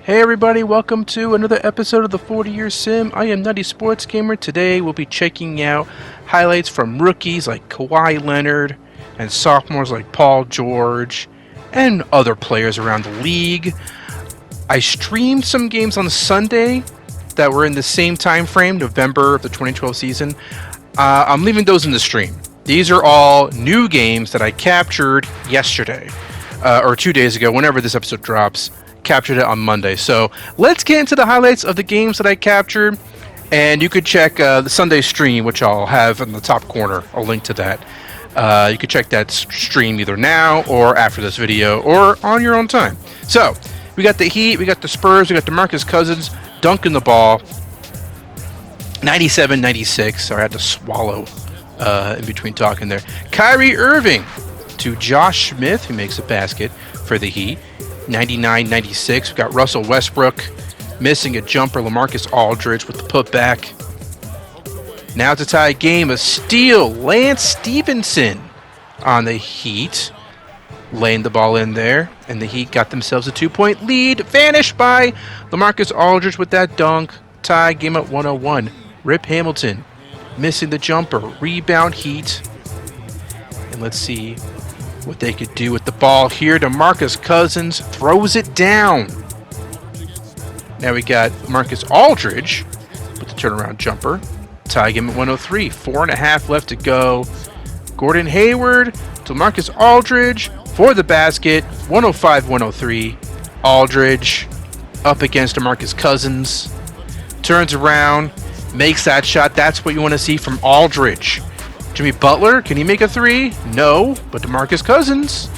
Hey everybody, welcome to another episode of the 40-Year Sim. I am Nutty Sports Gamer. Today we'll be checking out highlights from rookies like Kawhi Leonard and sophomores like Paul George and other players around the league. I streamed some games on Sunday that were in the same time frame, November of the 2012 season. I'm leaving those in the stream. These are all new games that I captured yesterday, or 2 days ago, whenever this episode drops. Captured it on Monday. So let's get into the highlights of the games that I captured, and you could check the Sunday stream, which I'll have in the top corner. I'll link to that. You could check that stream either now or after this video or on your own time. So we got the Heat, we got the Spurs, we got DeMarcus Cousins dunking the ball. 97-96. Sorry, I had to swallow in between talking there. Kyrie Irving to Josh Smith, who makes a basket for the Heat. 99-96. We've got Russell Westbrook missing a jumper. LaMarcus Aldridge with the putback. Now to tie game, a steal. Lance Stevenson on the Heat, laying the ball in there, and the Heat got themselves a 2-point lead. Vanished by LaMarcus Aldridge with that dunk. Tie game at 101. Rip Hamilton missing the jumper. Rebound Heat. And let's see what they could do with the ball here. DeMarcus Cousins throws it down. Now we got Marcus Aldridge with the turnaround jumper. Tie game at 103. 4.5 left to go. Gordon Hayward to Marcus Aldridge for the basket. 105-103. Aldridge up against DeMarcus Cousins. Turns around, makes that shot. That's what you want to see from Aldridge. Jimmy Butler, can he make a three? No, but DeMarcus Cousins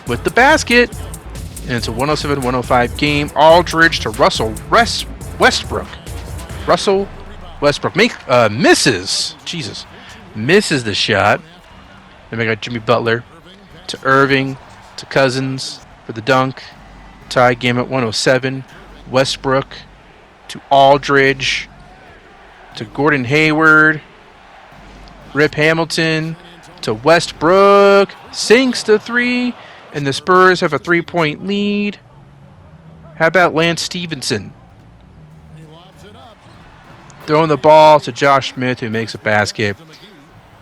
with the basket. And it's a 107-105 game. Aldridge to Russell Westbrook. Russell Westbrook misses. Jesus. Misses the shot. Then we got Jimmy Butler to Irving to Cousins for the dunk. Tie game at 107. Westbrook to Aldridge to Gordon Hayward. Rip Hamilton to Westbrook, sinks the three, and the Spurs have a 3-point lead. How about Lance Stevenson? Throwing the ball to Josh Smith, who makes a basket,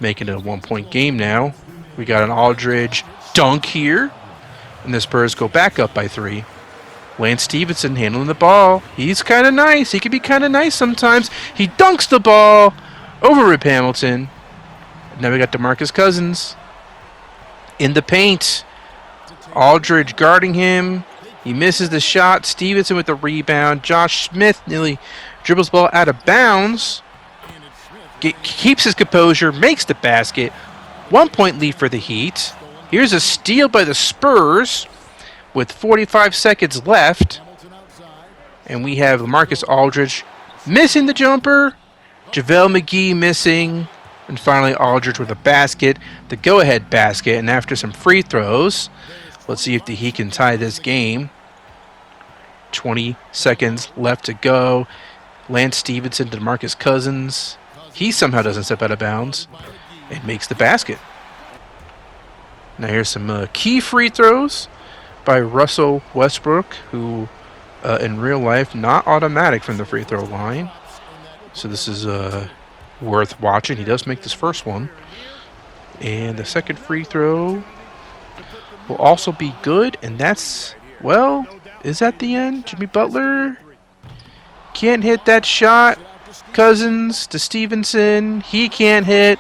making it a 1-point game now. We got an Aldridge dunk here, and the Spurs go back up by 3. Lance Stevenson handling the ball. He's kind of nice. He can be kind of nice sometimes. He dunks the ball over Rip Hamilton. Now we got DeMarcus Cousins in the paint. Aldridge guarding him. He misses the shot. Stevenson with the rebound. Josh Smith nearly dribbles the ball out of bounds. Keeps his composure. Makes the basket. 1-point lead for the Heat. Here's a steal by the Spurs with 45 seconds left. And we have LaMarcus Aldridge missing the jumper. JaVale McGee missing. And finally, Aldridge with a basket, the go-ahead basket. And after some free throws, let's see if the Heat can tie this game. 20 seconds left to go. Lance Stevenson to DeMarcus Cousins. He somehow doesn't step out of bounds and makes the basket. Now here's some key free throws by Russell Westbrook, who in real life not automatic from the free throw line. So this is worth watching. He does make this first one. And the second free throw will also be good. And that's, well, is that the end? Jimmy Butler can't hit that shot. Cousins to Stevenson. He can't hit.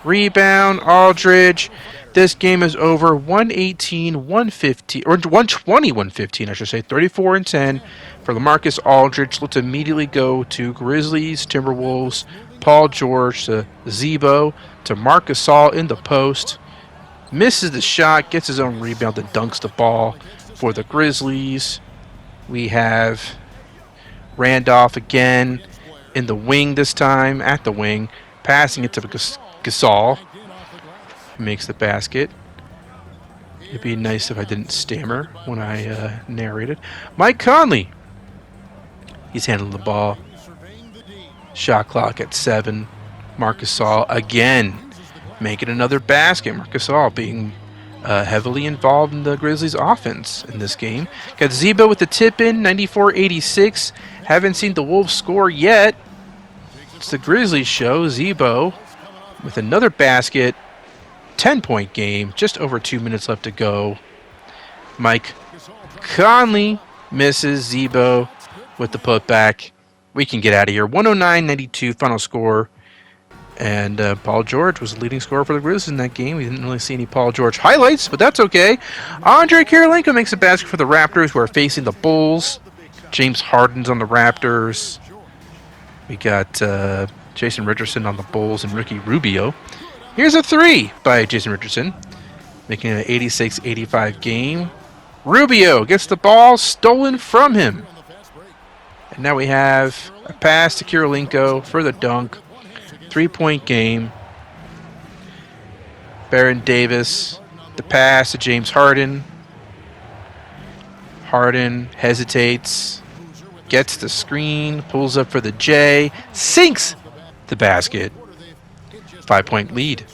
Rebound, Aldridge. This game is over. 118-115, or 120-115, I should say. 34-10 for LaMarcus Aldridge. Let's immediately go to Grizzlies, Timberwolves. Paul George to Zebo to Marc Gasol in the post. Misses the shot, gets his own rebound, and dunks the ball for the Grizzlies. We have Randolph again in the wing this time, at the wing, passing it to Gasol. Makes the basket. It'd be nice if I didn't stammer when I narrated. Mike Conley. He's handling the ball. Shot clock at 7. Marc Gasol again making another basket. Marc Gasol being heavily involved in the Grizzlies' offense in this game. Got Zebo with the tip in, 94-86. Haven't seen the Wolves score yet. It's the Grizzlies show. Zebo with another basket. 10-point game. Just over 2 minutes left to go. Mike Conley misses. Zebo with the putback. We can get out of here. 109-92 final score. And Paul George was the leading scorer for the Grizzlies in that game. We didn't really see any Paul George highlights, but that's okay. Andre Kirilenko makes a basket for the Raptors, who are facing the Bulls. James Harden's on the Raptors. We got Jason Richardson on the Bulls and Ricky Rubio. Here's a three by Jason Richardson, making it an 86-85 game. Rubio gets the ball stolen from him. And now we have a pass to Kirilenko for the dunk. 3-point game. Baron Davis, the pass to James Harden. Harden hesitates, gets the screen, pulls up for the J, sinks the basket. 5-point lead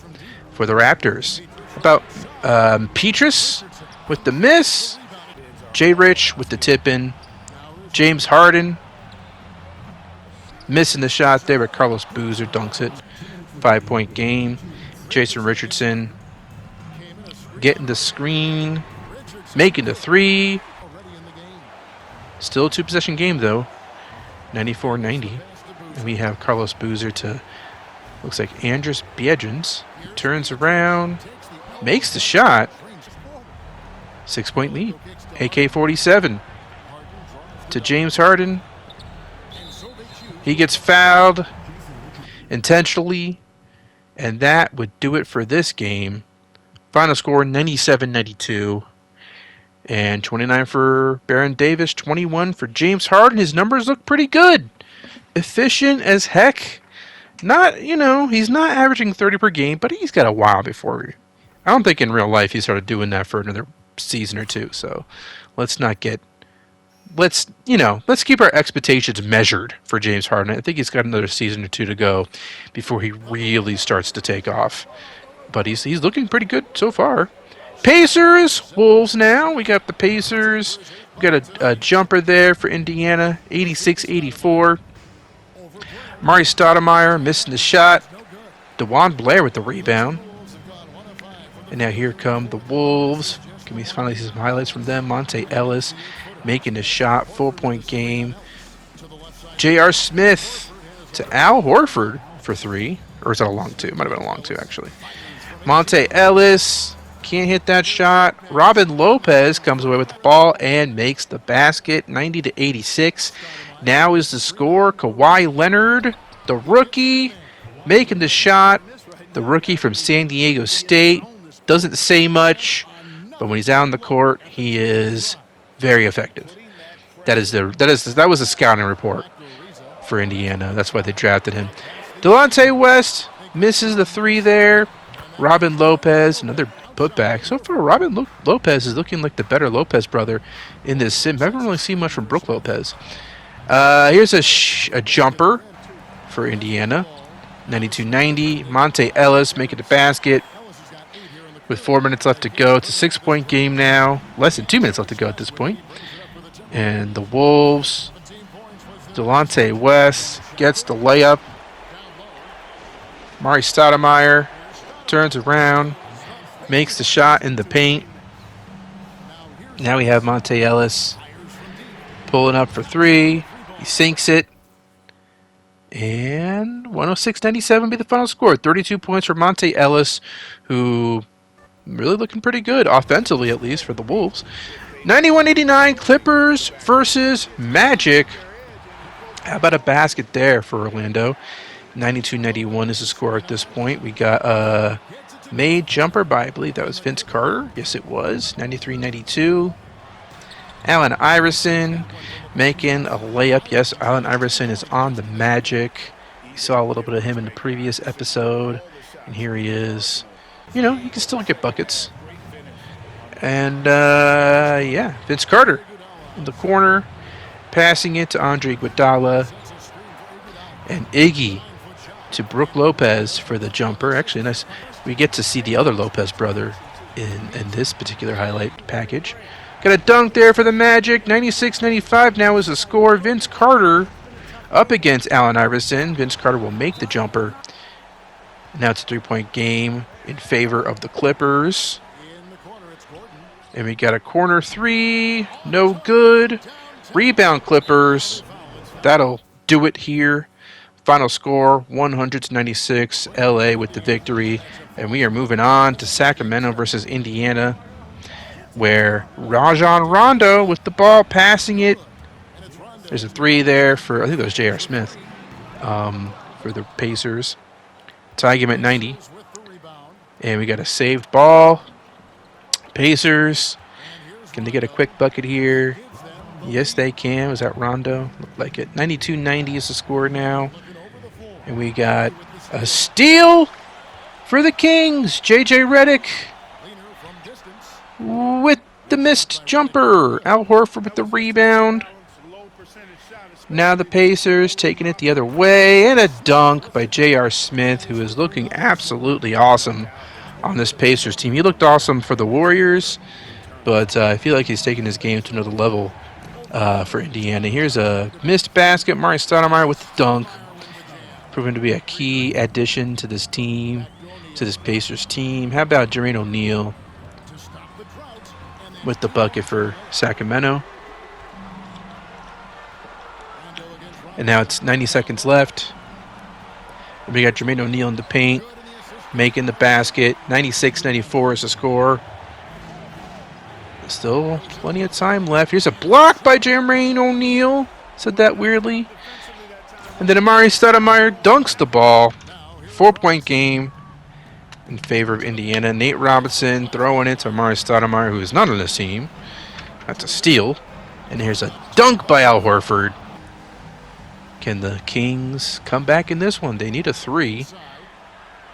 for the Raptors. About Petrus with the miss. J. Rich with the tip-in. James Harden missing the shot there, but Carlos Boozer dunks it. 5-point game. Jason Richardson getting the screen, making the three. Still a two-possession game, though. 94-90. And we have Carlos Boozer to, looks like Andres Biedrins. Turns around, makes the shot. 6-point lead. AK-47 to James Harden. He gets fouled intentionally, and that would do it for this game. Final score 97-92, and 29 for Baron Davis, 21 for James Harden. His numbers look pretty good. Efficient as heck. Not, he's not averaging 30 per game, but he's got a while before. I don't think in real life he started doing that for another season or two, so let's keep our expectations measured for James Harden. I think he's got another season or two to go before he really starts to take off. But he's looking pretty good so far. Pacers, Wolves now. We got the Pacers. We got a jumper there for Indiana, 86-84. Mari Stoudemire missing the shot. DeJuan Blair with the rebound. And now here come the Wolves. Can we finally see some highlights from them? Monte Ellis making a shot, 4-point game. J.R. Smith to Al Horford for three. Or is that a long two? It might have been a long two, actually. Monte Ellis can't hit that shot. Robin Lopez comes away with the ball and makes the basket, 90-86. Now is the score. Kawhi Leonard, the rookie, making the shot. The rookie from San Diego State. Doesn't say much, but when he's out on the court, he is very effective. That was a scouting report for Indiana. That's why they drafted him. Delonte West misses the three there. Robin Lopez, another putback. So far, Robin Lopez is looking like the better Lopez brother in this sim. I haven't really seen much from Brook Lopez. Here's a jumper for Indiana. 92-90. Monte Ellis making the basket. With 4 minutes left to go. It's a 6-point game now. Less than 2 minutes left to go at this point. And the Wolves, Delonte West gets the layup. Mari Stoudemire turns around, makes the shot in the paint. Now we have Monte Ellis pulling up for three. He sinks it. And 106-97 be the final score. 32 points for Monte Ellis, who really looking pretty good, offensively at least, for the Wolves. 91-89 Clippers versus Magic. How about a basket there for Orlando? 92-91 is the score at this point. We got a made jumper by, I believe that was Vince Carter. Yes, it was. 93-92. Allen Iverson making a layup. Yes, Allen Iverson is on the Magic. You saw a little bit of him in the previous episode. And here he is. He can still get buckets. And, Vince Carter in the corner, passing it to Andre Iguodala. And Iggy to Brook Lopez for the jumper. Actually, nice. We get to see the other Lopez brother in this particular highlight package. Got a dunk there for the Magic. 96-95 now is the score. Vince Carter up against Allen Iverson. Vince Carter will make the jumper. Now it's a 3-point game in favor of the Clippers. And we got a corner three. No good. Rebound Clippers. That'll do it here. Final score 100-96. LA with the victory. And we are moving on to Sacramento versus Indiana, where Rajon Rondo with the ball, passing it. There's a three there for, I think that was J.R. Smith, for the Pacers. Tie game at 90. And we got a saved ball. Pacers, can they get a quick bucket here? Yes, they can. Was that Rondo? Looked like it. 92-90 is the score now. And we got a steal for the Kings. J.J. Redick with the missed jumper. Al Horford with the rebound. Now the Pacers taking it the other way. And a dunk by J.R. Smith, who is looking absolutely awesome on this Pacers team. He looked awesome for the Warriors, but I feel like he's taking his game to another level for Indiana. Here's a missed basket. Mari Stoudemire with the dunk. Proven to be a key addition to this team, to this Pacers team. How about Jermaine O'Neal with the bucket for Sacramento? And now it's 90 seconds left. And we got Jermaine O'Neal in the paint, making the basket. 96-94 is the score. Still plenty of time left. Here's a block by Jermaine O'Neal. Said that weirdly. And then Amari Stoudemire dunks the ball. 4-point game in favor of Indiana. Nate Robinson throwing it to Amari Stoudemire, who is not on this team. That's a steal. And here's a dunk by Al Horford. Can the Kings come back in this one? They need a 3.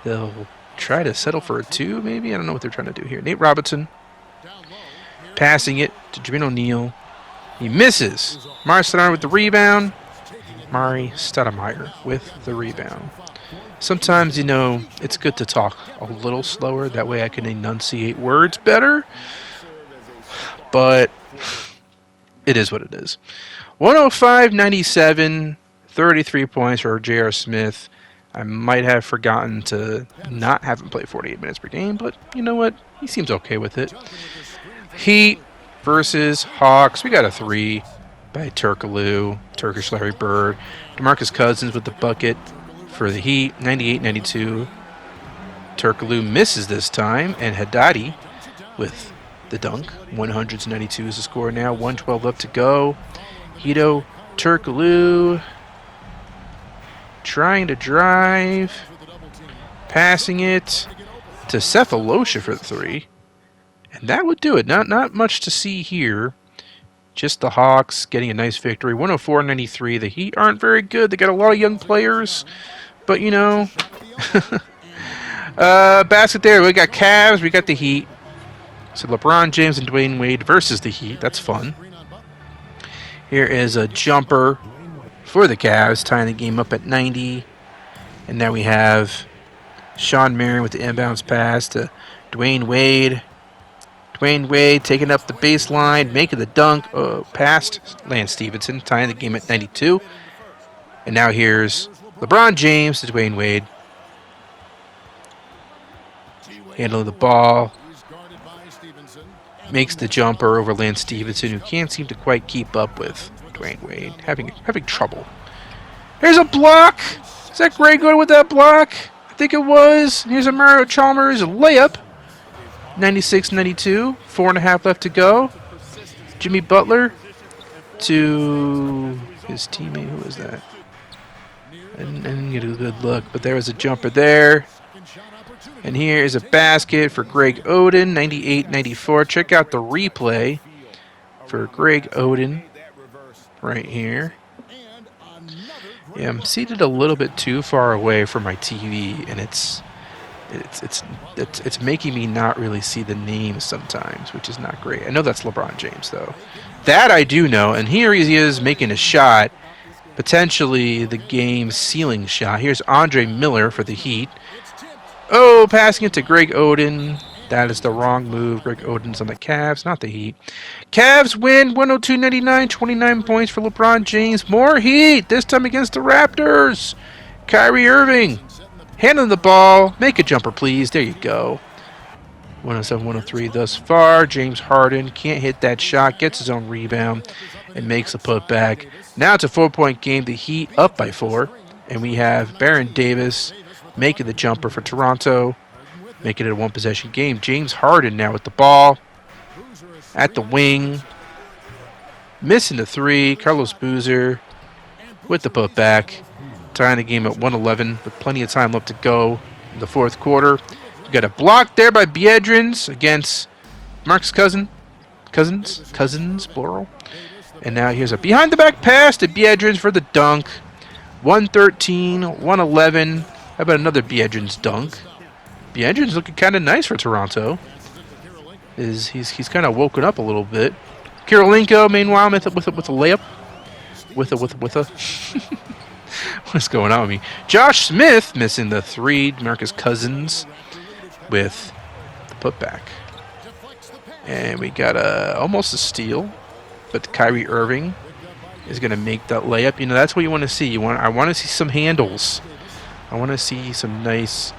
They'll try to settle for a 2, maybe? I don't know what they're trying to do here. Nate Robinson passing it to Jermaine O'Neal. He misses. Amari Stoudemire with the rebound. Mari Stoudemire with the rebound. Sometimes, it's good to talk a little slower. That way I can enunciate words better. But it is what it is. 105-97, 33 points for J.R. Smith. I might have forgotten to not have him play 48 minutes per game, but you know what? He seems okay with it. Heat versus Hawks. We got a 3 by Turkoglu, Turkish Larry Bird. DeMarcus Cousins with the bucket for the Heat, 98-92. Turkoglu misses this time, and Haddadi with the dunk. 100-92 is the score now. 1:12 left to go. Hedo Turkoglu trying to drive, passing it to Cephalosha for the 3. And that would do it. Not much to see here. Just the Hawks getting a nice victory. 104-93. The Heat aren't very good. They got a lot of young players. But, basket there. We got Cavs. We got the Heat. So LeBron James and Dwayne Wade versus the Heat. That's fun. Here is a jumper for the Cavs, tying the game up at 90. And now we have Sean Marion with the inbounds pass to Dwayne Wade. Dwayne Wade taking up the baseline, making the dunk past Lance Stevenson, tying the game at 92. And now here's LeBron James to Dwayne Wade. Handling the ball. Makes the jumper over Lance Stevenson, who can't seem to quite keep up with Dwayne Wade. Having trouble. Here's a block. Is that Greg Oden with that block? I think it was. Here's a Mario Chalmers layup. 96-92. 4.5 left to go. Jimmy Butler to his teammate. Who was that? I didn't get a good look, but there was a jumper there. And here is a basket for Greg Oden, 98-94. Check out the replay for Greg Oden right here. Yeah, I'm seated a little bit too far away from my TV, and it's making me not really see the names sometimes, which is not great. I know that's LeBron James, though. That I do know, and here he is making a shot, potentially the game's ceiling shot. Here's Andre Miller for the Heat. Oh, passing it to Greg Oden. That is the wrong move. Greg Oden's on the Cavs, not the Heat. Cavs win 102-99, 29 points for LeBron James. More Heat, this time against the Raptors. Kyrie Irving, handling the ball. Make a jumper, please. There you go. 107-103 thus far. James Harden can't hit that shot, gets his own rebound, and makes a putback. Now it's a 4-point game. The Heat up by 4. And we have Baron Davis making the jumper for Toronto, making it a one-possession game. James Harden now with the ball at the wing, missing the 3. Carlos Boozer with the putback, tying the game at 111 with plenty of time left to go in the fourth quarter. We got a block there by Biedrins against Marcus Cousins, plural. And now here's a behind-the-back pass to Biedrins for the dunk. 113, 111. How about another Biedrins dunk? Biedrins looking kind of nice for Toronto. He's kind of woken up a little bit. Kirilenko, meanwhile, with a layup. With a. What's going on with me? Josh Smith missing the 3. Marcus Cousins with the putback. And we got almost a steal, but Kyrie Irving is going to make that layup. You know, that's what you want to see. I want to see some handles. I want to see some nice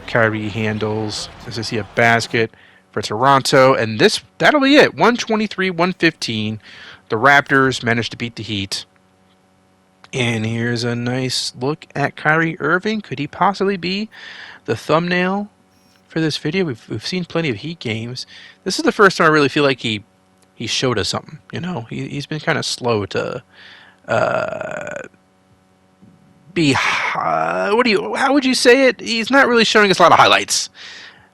Kyrie handles as I see a basket for Toronto. And that'll be it. 123-115. The Raptors managed to beat the Heat. And here's a nice look at Kyrie Irving. Could he possibly be the thumbnail for this video? We've seen plenty of Heat games. This is the first time I really feel like he showed us something. You know, he's been kind of slow to be. How would you say it? He's not really showing us a lot of highlights.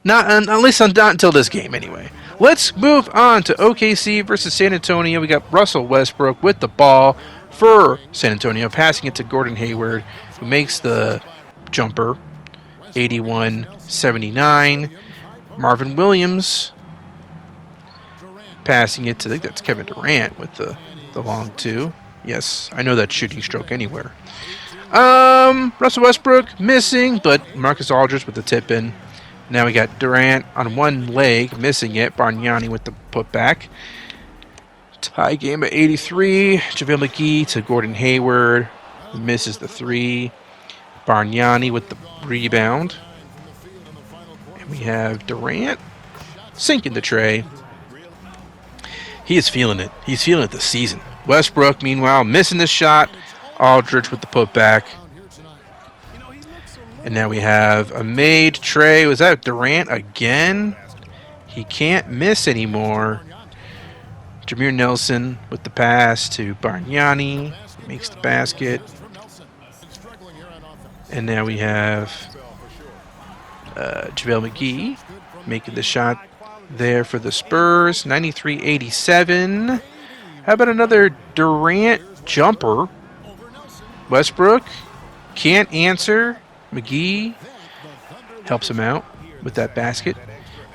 Not until this game, anyway. Let's move on to OKC versus San Antonio. We got Russell Westbrook with the ball for San Antonio, passing it to Gordon Hayward, who makes the jumper. 81-79. Marvin Williams passing it to, I think that's Kevin Durant with the long 2. Yes, I know that shooting stroke anywhere. Russell Westbrook missing, but Marcus Aldridge with the tip in. Now we got Durant on one leg, missing it. Bargnani with the putback. Tie game at 83. JaVale McGee to Gordon Hayward. Misses the 3. Bargnani with the rebound. And we have Durant sinking the tray. He is feeling it. He's feeling it this season. Westbrook, meanwhile, missing the shot. Aldridge with the putback. And now we have a made tray. Was that Durant again? He can't miss anymore. Jameer Nelson with the pass to Bargnani. Makes the basket. And now we have JaVale McGee making the shot there for the Spurs. 93-87. How about another Durant jumper? Westbrook can't answer. McGee helps him out with that basket.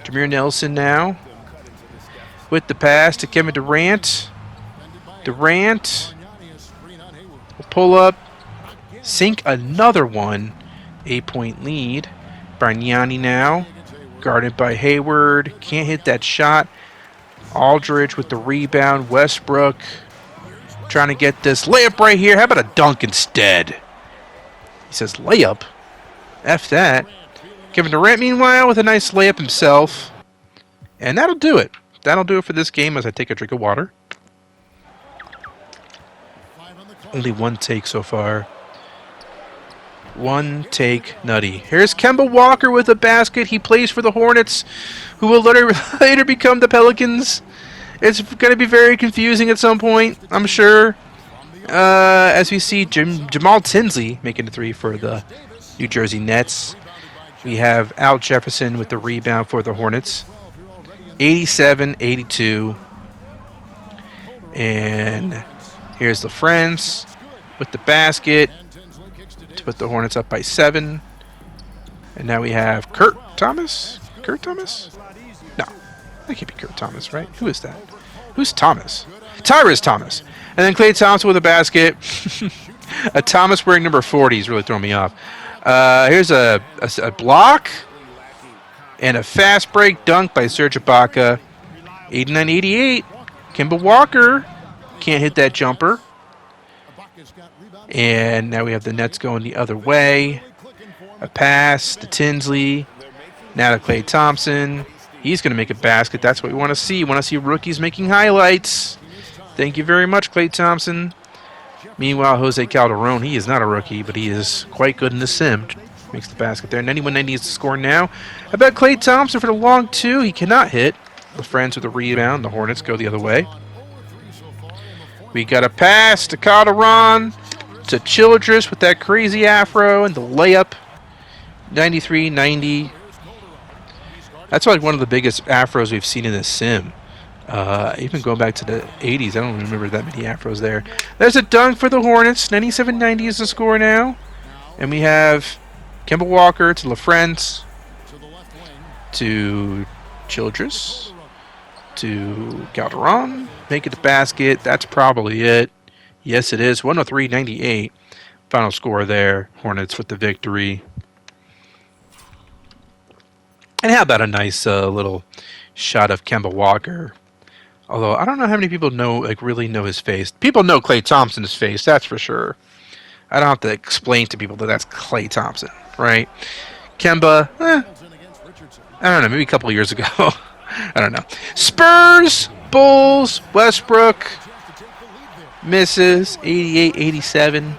Jameer Nelson now with the pass to Kevin Durant. Durant will pull up, sink another one. 8-point lead. Bargnani now, guarded by Hayward. Can't hit that shot. Aldridge with the rebound. Westbrook trying to get this layup right here. How about a dunk instead? He says layup. F that. Kevin Durant, meanwhile, with a nice layup himself. And that'll do it. That'll do it for this game as I take a drink of water. Only one take so far. One take nutty. Here's Kemba Walker with a basket. He plays for the Hornets, who will later become the Pelicans. It's going to be very confusing at some point, I'm sure. As we see Jamal Tinsley making a 3 for the New Jersey Nets. We have Al Jefferson with the rebound for the Hornets. 87-82. And here's the Friends with the basket to put the Hornets up by 7. And now we have Kurt Thomas? Kurt Thomas? No, that can't be Kurt Thomas, right? Who is that? Who's Thomas? Tyrus Thomas. And then Klay Thompson with a basket. A Thomas wearing number 40 is really throwing me off. Here's a block. And a fast break dunk by Serge Ibaka. 89-88. Kemba Walker can't hit that jumper. And now we have the Nets going the other way. A pass to Tinsley. Now to Klay Thompson. He's going to make a basket. That's what we want to see. We want to see rookies making highlights. Thank you very much, Klay Thompson. Meanwhile, Jose Calderon, he is not a rookie, but he is quite good in the sim. Makes the basket there. 91-90 needs to score now. I bet Klay Thompson for the long two. He cannot hit. The Friends with the rebound. The Hornets go the other way. We got a pass to Calderon. To Childress with that crazy afro and the layup. 93-90. That's like one of the biggest afros we've seen in this sim. Even going back to the 80s, I don't remember that many afros there. There's a dunk for the Hornets. 97-90 is the score now. And we have Kemba Walker to LaFrance, to Childress, to Calderon. Making the basket. That's probably it. Yes, it is. 103-98. Final score there. Hornets with the victory. And how about a nice little shot of Kemba Walker? Although I don't know how many people really know his face. People know Klay Thompson's face, that's for sure. I don't have to explain to people that that's Klay Thompson, right? Kemba, I don't know, maybe a couple of years ago. I don't know. Spurs, Bulls, Westbrook, misses, 88-87.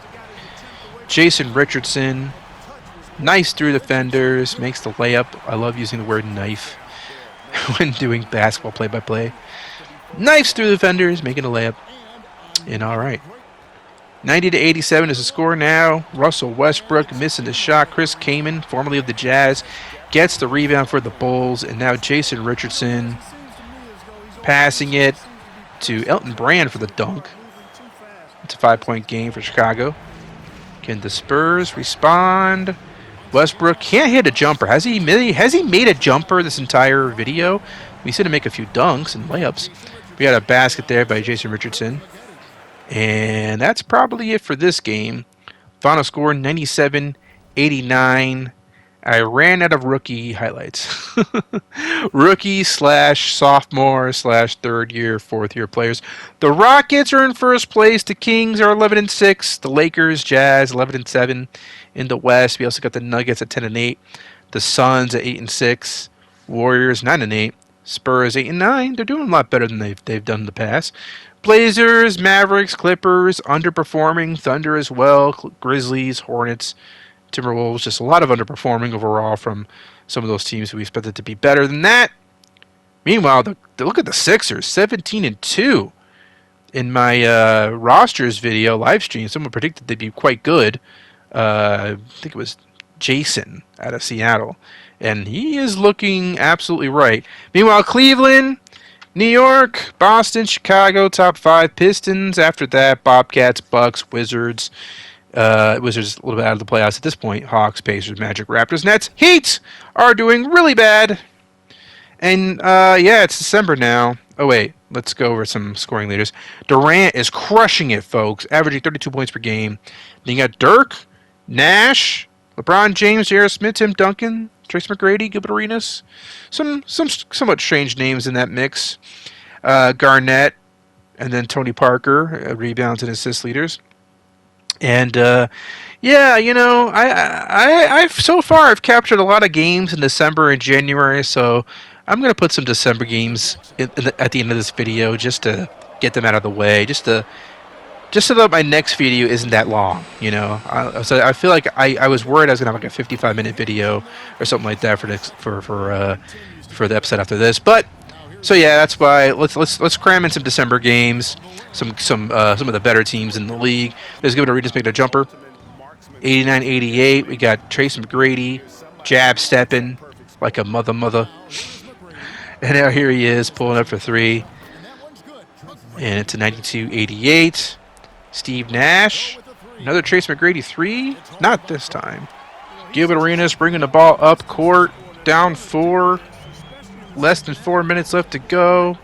Jason Richardson, nice through defenders, makes the layup. I love using the word knife when doing basketball play-by-play. Knifes through the defenders, making a layup. And all right. 90-87 is the score now. Russell Westbrook missing the shot. Chris Kaman, formerly of the Jazz, gets the rebound for the Bulls. And now Jason Richardson passing it to Elton Brand for the dunk. It's a 5-point game for Chicago. Can the Spurs respond? Westbrook can't hit a jumper. Has he made a jumper this entire video? We see him make a few dunks and layups. We got a basket there by Jason Richardson. And that's probably it for this game. Final score 97-89. I ran out of rookie highlights. Rookie / sophomore / third year, fourth year players. The Rockets are in first place. The Kings are 11-6. The Lakers, Jazz 11-7 in the West. We also got the Nuggets at 10-8. The Suns at 8-6. Warriors 9-8. Spurs 8-9. They're doing a lot better than they've done in the past. Blazers, Mavericks, Clippers underperforming. Thunder as well. Grizzlies, Hornets, Timberwolves. Just a lot of underperforming overall from some of those teams we expected to be better than that. Meanwhile, look at the Sixers, 17-2. In my rosters video live stream, someone predicted they'd be quite good. I think it was Jason out of Seattle. And he is looking absolutely right. Meanwhile, Cleveland, New York, Boston, Chicago, top 5. Pistons. After that, Bobcats, Bucks, Wizards. Wizards a little bit out of the playoffs at this point. Hawks, Pacers, Magic, Raptors, Nets. Heat are doing really bad. And, yeah, it's December now. Oh, wait. Let's go over some scoring leaders. Durant is crushing it, folks. Averaging 32 points per game. Then you got Dirk, Nash, LeBron James, J.R. Smith, Tim Duncan, Trace McGrady, Gilbert Arenas. Some somewhat strange names in that mix. Garnett, and then Tony Parker, rebounds and assist leaders. And yeah, you know, I've so far I've captured a lot of games in December and January, so I'm gonna put some December games at the end of this video just to get them out of the way, just so that my next video isn't that long, you know. So I feel like I was worried I was gonna have like a 55-minute video or something like that for the episode after this, but. So yeah, that's why let's cram in some December games, some of the better teams in the league. There's Gilbert Arenas making a jumper, 89-88. We got Trace McGrady, jab stepping like a mother, and now here he is pulling up for 3, and it's a 92-88. Steve Nash, another Trace McGrady 3, not this time. Gilbert Arenas bringing the ball up court, down 4. Less than 4 minutes left to go.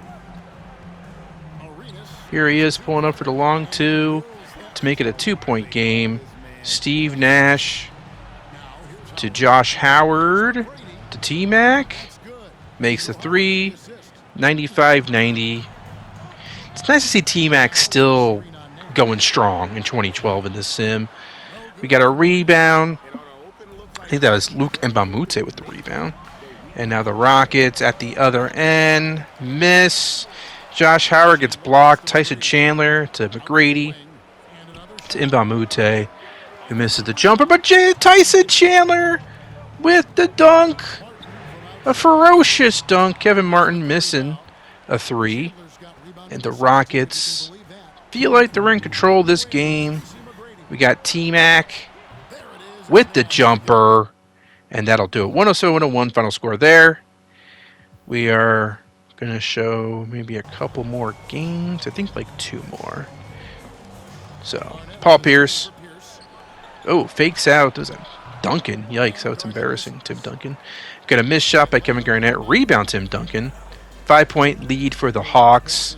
Here he is pulling up for the long 2 to make it a 2-point game. Steve Nash to Josh Howard to T-Mac. Makes the 3. 95-90. It's nice to see T-Mac still going strong in 2012 in this sim. We got a rebound. I think that was Luke Mbamute with the rebound. And now the Rockets at the other end. Miss. Josh Howard gets blocked. Tyson Chandler to McGrady. To Mbamute, who misses the jumper. But Tyson Chandler with the dunk. A ferocious dunk. Kevin Martin missing a 3. And the Rockets feel like they're in control of this game. We got T-Mac with the jumper. And that'll do it. 107-101 final score there. We are going to show maybe a couple more games. I think like 2 more. So, Paul Pierce. Oh, fakes out. There's a Duncan. Yikes, that's embarrassing. Tim Duncan. Got a missed shot by Kevin Garnett. Rebound Tim Duncan. 5-point lead for the Hawks.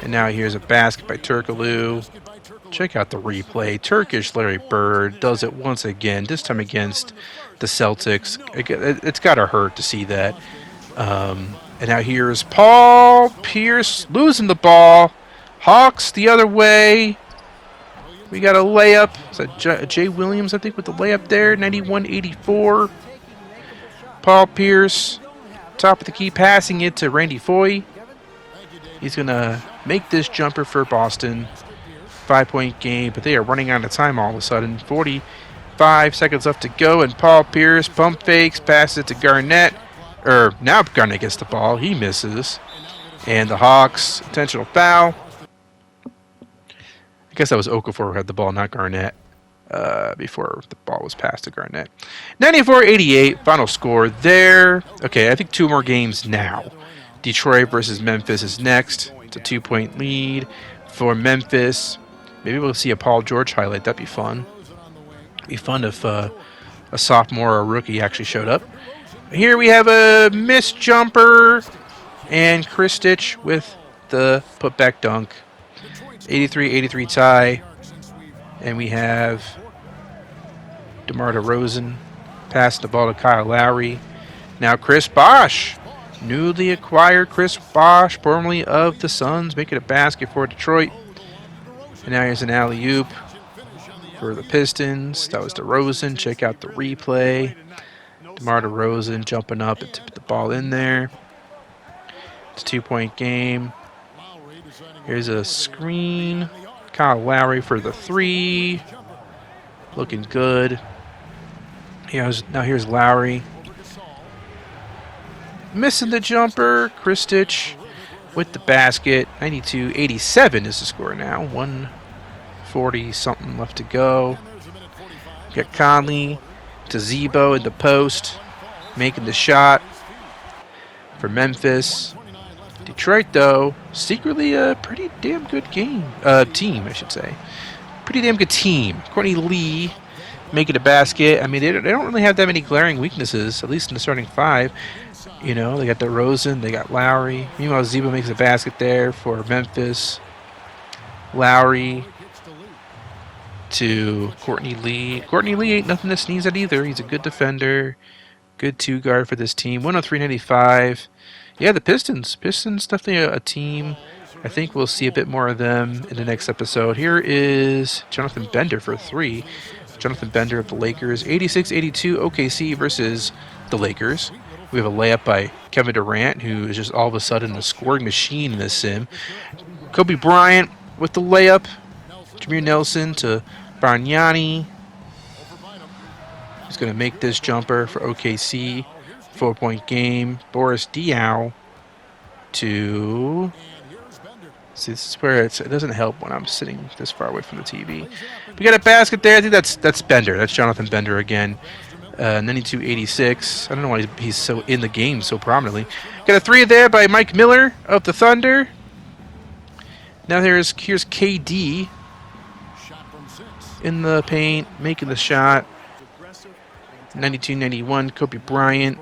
And now here's a basket by Turkoglu. Check out the replay. Turkish Larry Bird does it once again, this time against the Celtics. It's got to hurt to see that. And now here's Paul Pierce losing the ball. Hawks the other way. We got a layup. Is that Jay Williams, I think, with the layup there. 91-84. Paul Pierce, top of the key, passing it to Randy Foye. He's going to make this jumper for Boston. 5-point game, but they are running out of time all of a sudden. 45 seconds left to go, and Paul Pierce pump fakes, passes it to Garnett. Now Garnett gets the ball. He misses. And the Hawks, intentional foul. I guess that was Okafor who had the ball, not Garnett, before the ball was passed to Garnett. 94-88, final score there. Okay, I think 2 more games now. Detroit versus Memphis is next. It's a 2-point lead for Memphis. Maybe we'll see a Paul George highlight. That'd be fun. It'd be fun if a sophomore or a rookie actually showed up. Here we have a missed jumper and Chris Stitch with the putback dunk. 83-83 tie. And we have DeMar DeRozan passing the ball to Kyle Lowry. Now Chris Bosh. Newly acquired Chris Bosh, formerly of the Suns, making a basket for Detroit. And now here's an alley-oop for the Pistons. That was DeRozan. Check out the replay. DeMar DeRozan jumping up and tipping the ball in there. It's a 2-point game. Here's a screen. Kyle Lowry for the 3. Looking good. Now here's Lowry. Missing the jumper. Chris Stitch with the basket. 92-87 is the score now. 140-something left to go. Got Conley to Zebo in the post. Making the shot for Memphis. Detroit, though, secretly a pretty damn good team, I should say. Pretty damn good team. Courtney Lee making a basket. I mean, they don't really have that many glaring weaknesses, at least in the starting 5. You know, they got DeRozan, they got Lowry. Meanwhile, Zebo makes a basket there for Memphis. Lowry to Courtney Lee. Courtney Lee ain't nothing to sneeze at either. He's a good defender. Good 2-guard for this team. 103-95. Yeah, the Pistons. Pistons definitely a team. I think we'll see a bit more of them in the next episode. Here is Jonathan Bender for 3. Jonathan Bender of the Lakers. 86-82 OKC versus the Lakers. We have a layup by Kevin Durant, who is just all of a sudden a scoring machine in this sim. Kobe Bryant with the layup. Jameer Nelson to Bargnani. He's going to make this jumper for OKC. 4-point game. Boris Diaw to... See, this is where it doesn't help when I'm sitting this far away from the TV. We got a basket there. I think that's Bender. That's Jonathan Bender again. 92-86. I don't know why he's so in the game so prominently. Got a 3 there by Mike Miller of the Thunder. Now here's KD in the paint, making the shot. 92-91, Kobe Bryant.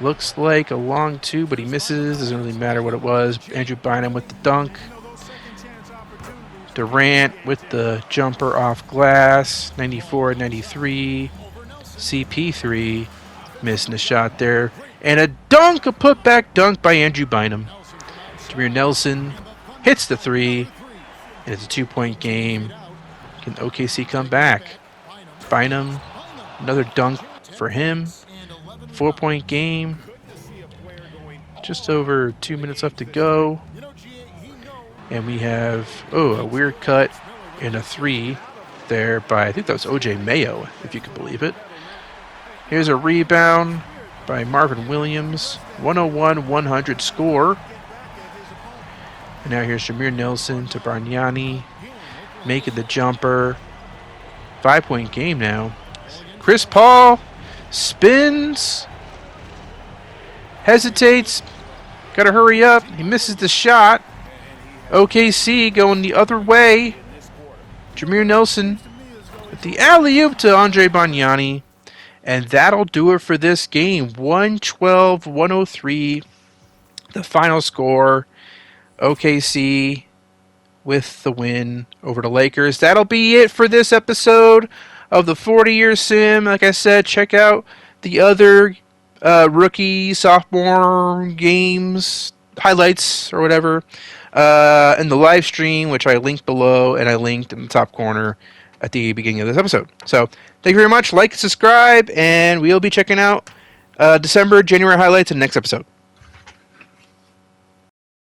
Looks like a long 2, but he misses. Doesn't really matter what it was. Andrew Bynum with the dunk. Durant with the jumper off glass. 94-93. CP3 Missing a shot there. And a dunk, a putback dunk by Andrew Bynum. Jameer Nelson hits the three. And it's a 2-point game. Can OKC come back? Bynum, another dunk for him. 4-point game. Just over 2 minutes left to go. And we have, a weird cut and a three there by, I think that was OJ Mayo, if you could believe it. Here's a rebound by Marvin Williams. 101-100 score. And now here's Jameer Nelson to Bargnani, making the jumper. 5-point game now. Chris Paul spins, hesitates, got to hurry up. He misses the shot. OKC going the other way. Jameer Nelson with the alley-oop to Andre Bargnani. And that'll do it for this game. 112-103, the final score. OKC with the win over the Lakers. That'll be it for this episode of the 40-Year Sim. Like I said, check out the other rookie, sophomore games, highlights or whatever, in the live stream, which I linked below and I linked in the top corner at the beginning of this episode. So thank you very much. Like, subscribe, and we'll be checking out December, January highlights in the next episode.